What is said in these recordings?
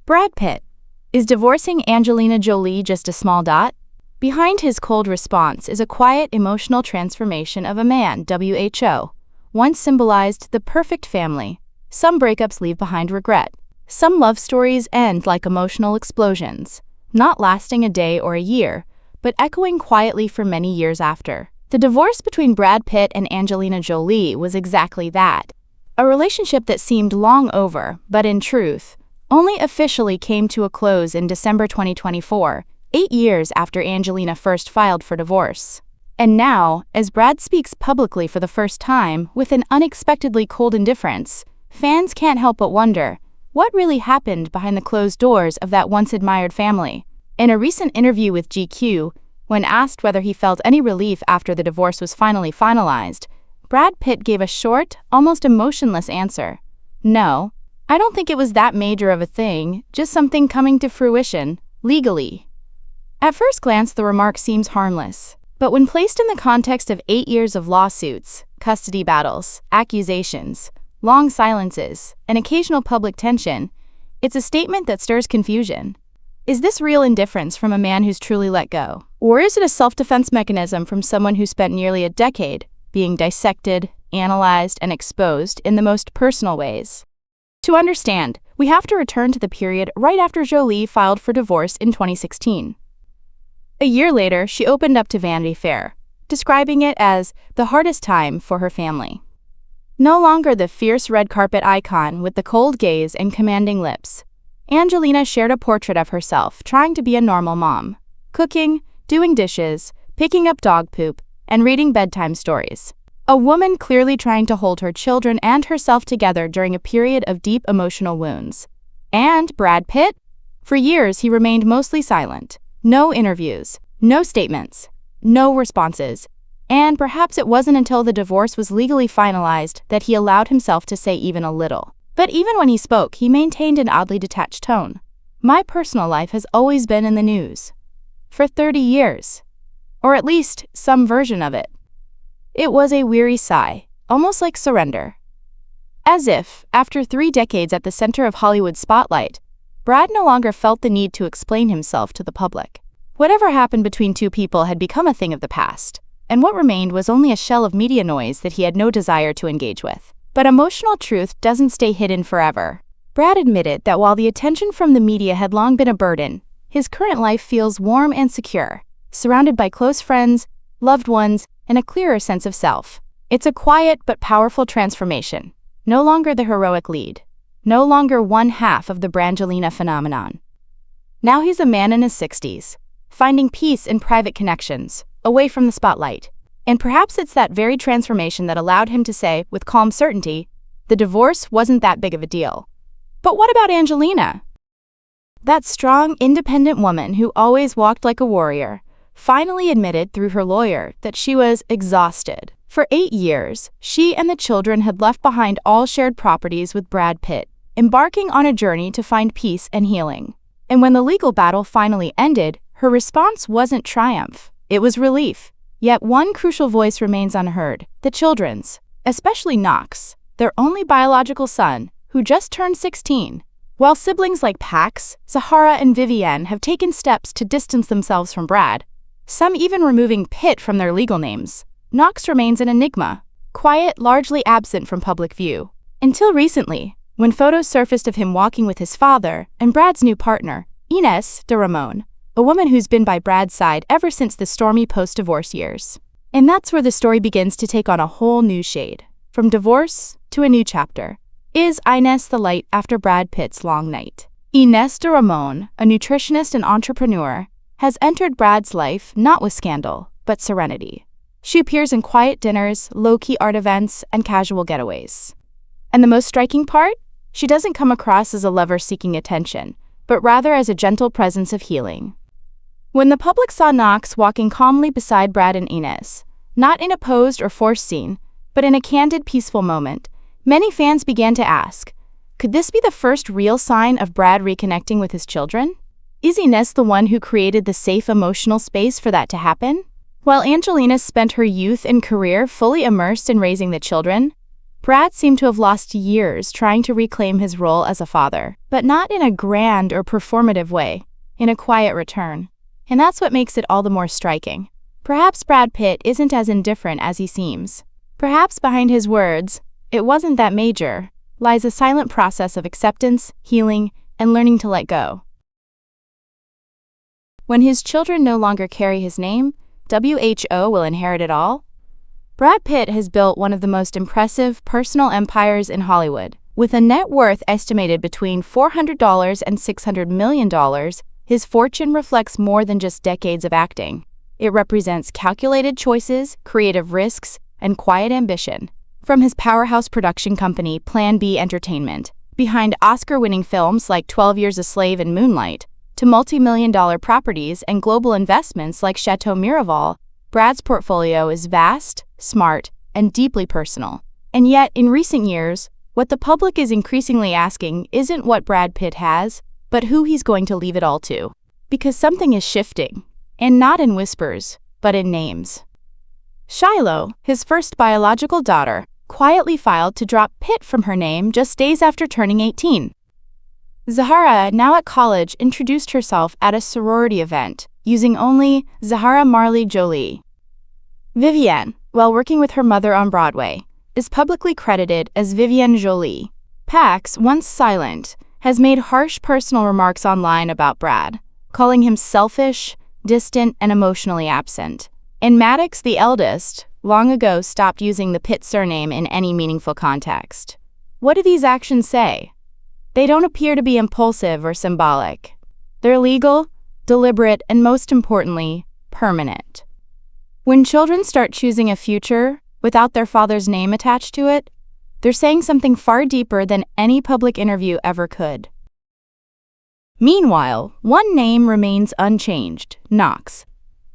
Brad Pitt. Is divorcing Angelina Jolie just a small dot? Behind his cold response is a quiet emotional transformation of a man WHO once symbolized the perfect family. Some breakups leave behind regret. Some love stories end like emotional explosions, not lasting a day or a year, but echoing quietly for many years after. The divorce between Brad Pitt and Angelina Jolie was exactly that. A relationship that seemed long over, but in truth, only officially came to a close in December 2024, 8 years after Angelina first filed for divorce. And now, as Brad speaks publicly for the first time with an unexpectedly cold indifference, fans can't help but wonder, what really happened behind the closed doors of that once-admired family? In a recent interview with GQ, when asked whether he felt any relief after the divorce was finally finalized, Brad Pitt gave a short, almost emotionless answer. "No, I don't think it was that major of a thing, just something coming to fruition, legally." At first glance, the remark seems harmless, but when placed in the context of 8 years of lawsuits, custody battles, accusations, long silences, and occasional public tension, it's a statement that stirs confusion. Is this real indifference from a man who's truly let go? Or is it a self-defense mechanism from someone who spent nearly a decade being dissected, analyzed, and exposed in the most personal ways? To understand, we have to return to the period right after Jolie filed for divorce in 2016. A year later, she opened up to Vanity Fair, describing it as the hardest time for her family. No longer the fierce red carpet icon with the cold gaze and commanding lips, Angelina shared a portrait of herself trying to be a normal mom, cooking, doing dishes, picking up dog poop, and reading bedtime stories. A woman clearly trying to hold her children and herself together during a period of deep emotional wounds. And Brad Pitt? For years, he remained mostly silent. No interviews, no statements, no responses. And perhaps it wasn't until the divorce was legally finalized that he allowed himself to say even a little. But even when he spoke, he maintained an oddly detached tone. "My personal life has always been in the news. For 30 years. Or at least some version of it." It was a weary sigh, almost like surrender. As if, after 3 decades at the center of Hollywood's spotlight, Brad no longer felt the need to explain himself to the public. Whatever happened between two people had become a thing of the past, and what remained was only a shell of media noise that he had no desire to engage with. But emotional truth doesn't stay hidden forever. Brad admitted that while the attention from the media had long been a burden, his current life feels warm and secure, surrounded by close friends, loved ones, and a clearer sense of self. It's a quiet but powerful transformation. No longer the heroic lead. No longer one half of the Brangelina phenomenon. Now he's a man in his 60s, finding peace in private connections, away from the spotlight. And perhaps it's that very transformation that allowed him to say, with calm certainty, the divorce wasn't that big of a deal. But what about Angelina? That strong, independent woman who always walked like a warrior, finally admitted through her lawyer that she was exhausted. For 8 years, she and the children had left behind all shared properties with Brad Pitt, embarking on a journey to find peace and healing. And when the legal battle finally ended, her response wasn't triumph, it was relief. Yet one crucial voice remains unheard, the children's, especially Knox, their only biological son, who just turned 16. While siblings like Pax, Zahara, and Vivienne have taken steps to distance themselves from Brad, some even removing Pitt from their legal names, Knox remains an enigma, quiet, largely absent from public view. Until recently, when photos surfaced of him walking with his father and Brad's new partner, Inés de Ramón, a woman who's been by Brad's side ever since the stormy post-divorce years. And that's where the story begins to take on a whole new shade. From divorce to a new chapter. Is Inés the light after Brad Pitt's long night? Inés de Ramón, a nutritionist and entrepreneur, has entered Brad's life not with scandal, but serenity. She appears in quiet dinners, low-key art events, and casual getaways. And the most striking part? She doesn't come across as a lover seeking attention, but rather as a gentle presence of healing. When the public saw Knox walking calmly beside Brad and Inés, not in a posed or forced scene, but in a candid, peaceful moment, many fans began to ask, could this be the first real sign of Brad reconnecting with his children? Is Inés the one who created the safe emotional space for that to happen? While Angelina spent her youth and career fully immersed in raising the children, Brad seemed to have lost years trying to reclaim his role as a father, but not in a grand or performative way, in a quiet return. And that's what makes it all the more striking. Perhaps Brad Pitt isn't as indifferent as he seems. Perhaps behind his words, "It wasn't that major," lies a silent process of acceptance, healing, and learning to let go. When his children no longer carry his name, WHO will inherit it all? Brad Pitt has built one of the most impressive personal empires in Hollywood. With a net worth estimated between $400 and $600 million, his fortune reflects more than just decades of acting. It represents calculated choices, creative risks, and quiet ambition. From his powerhouse production company, Plan B Entertainment, behind Oscar-winning films like 12 Years a Slave and Moonlight, to multi-million-dollar properties and global investments like Chateau Miraval, Brad's portfolio is vast, smart, and deeply personal. And yet, in recent years, what the public is increasingly asking isn't what Brad Pitt has, but who he's going to leave it all to. Because something is shifting, and not in whispers, but in names. Shiloh, his first biological daughter, quietly filed to drop Pitt from her name just days after turning 18. Zahara, now at college, introduced herself at a sorority event, using only Zahara Marley Jolie. Vivienne, while working with her mother on Broadway, is publicly credited as Vivienne Jolie. Pax, once silent, has made harsh personal remarks online about Brad, calling him selfish, distant, and emotionally absent. And Maddox, the eldest, long ago stopped using the Pitt surname in any meaningful context. What do these actions say? They don't appear to be impulsive or symbolic. They're legal, deliberate, and most importantly, permanent. When children start choosing a future without their father's name attached to it, they're saying something far deeper than any public interview ever could. Meanwhile, one name remains unchanged: Knox.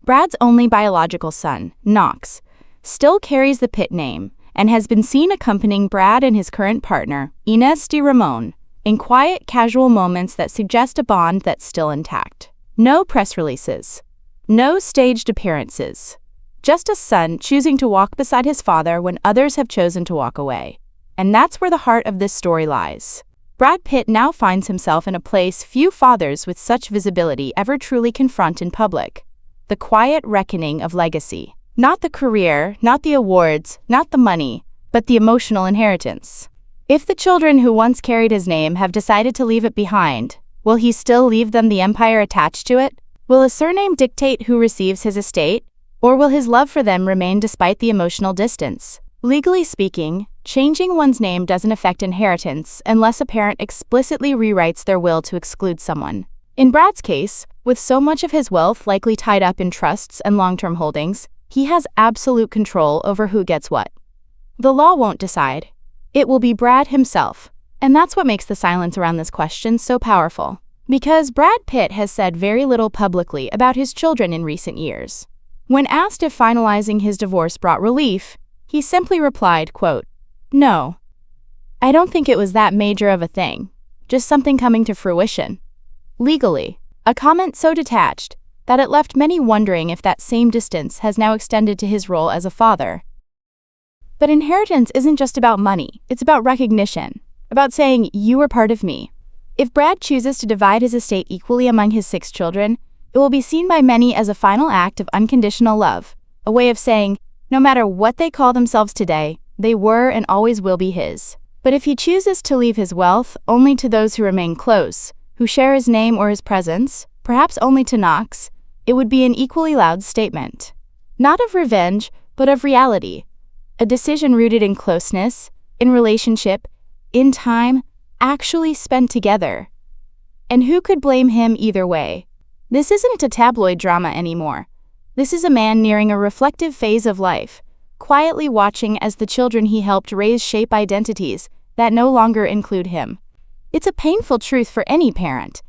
Brad's only biological son, Knox, still carries the Pitt name and has been seen accompanying Brad and his current partner, Ines de Ramon, in quiet, casual moments that suggest a bond that's still intact. No press releases. No staged appearances. Just a son choosing to walk beside his father when others have chosen to walk away. And that's where the heart of this story lies. Brad Pitt now finds himself in a place few fathers with such visibility ever truly confront in public. The quiet reckoning of legacy. Not the career, not the awards, not the money, but the emotional inheritance. If the children who once carried his name have decided to leave it behind, will he still leave them the empire attached to it? Will a surname dictate who receives his estate? Or will his love for them remain despite the emotional distance? Legally speaking, changing one's name doesn't affect inheritance unless a parent explicitly rewrites their will to exclude someone. In Brad's case, with so much of his wealth likely tied up in trusts and long-term holdings, he has absolute control over who gets what. The law won't decide. It will be Brad himself. And that's what makes the silence around this question so powerful. Because Brad Pitt has said very little publicly about his children in recent years. When asked if finalizing his divorce brought relief, he simply replied, quote, "No. I don't think it was that major of a thing. Just something coming to fruition." Legally, a comment so detached that it left many wondering if that same distance has now extended to his role as a father. But inheritance isn't just about money, it's about recognition, about saying, "You are part of me." If Brad chooses to divide his estate equally among his 6 children, it will be seen by many as a final act of unconditional love, a way of saying, no matter what they call themselves today, they were and always will be his. But if he chooses to leave his wealth only to those who remain close, who share his name or his presence, perhaps only to Knox, it would be an equally loud statement. Not of revenge, but of reality. A decision rooted in closeness, in relationship, in time, actually spent together. And who could blame him either way? This isn't a tabloid drama anymore. This is a man nearing a reflective phase of life, quietly watching as the children he helped raise shape identities that no longer include him. It's a painful truth for any parent,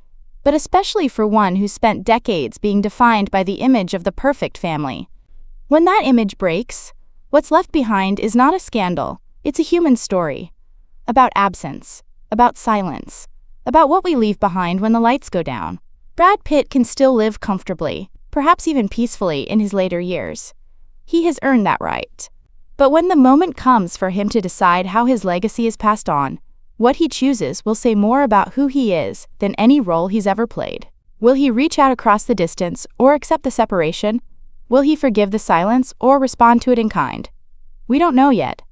but especially for one who spent decades being defined by the image of the perfect family. When that image breaks, what's left behind is not a scandal, it's a human story. About absence, about silence, about what we leave behind when the lights go down. Brad Pitt can still live comfortably, perhaps even peacefully in his later years. He has earned that right. But when the moment comes for him to decide how his legacy is passed on, what he chooses will say more about who he is than any role he's ever played. Will he reach out across the distance or accept the separation? Will he forgive the silence or respond to it in kind? We don't know yet.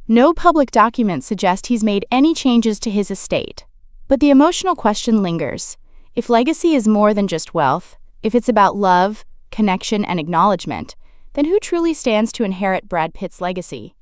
No public documents suggest he's made any changes to his estate. But the emotional question lingers. If legacy is more than just wealth, if it's about love, connection, and acknowledgement, then who truly stands to inherit Brad Pitt's legacy?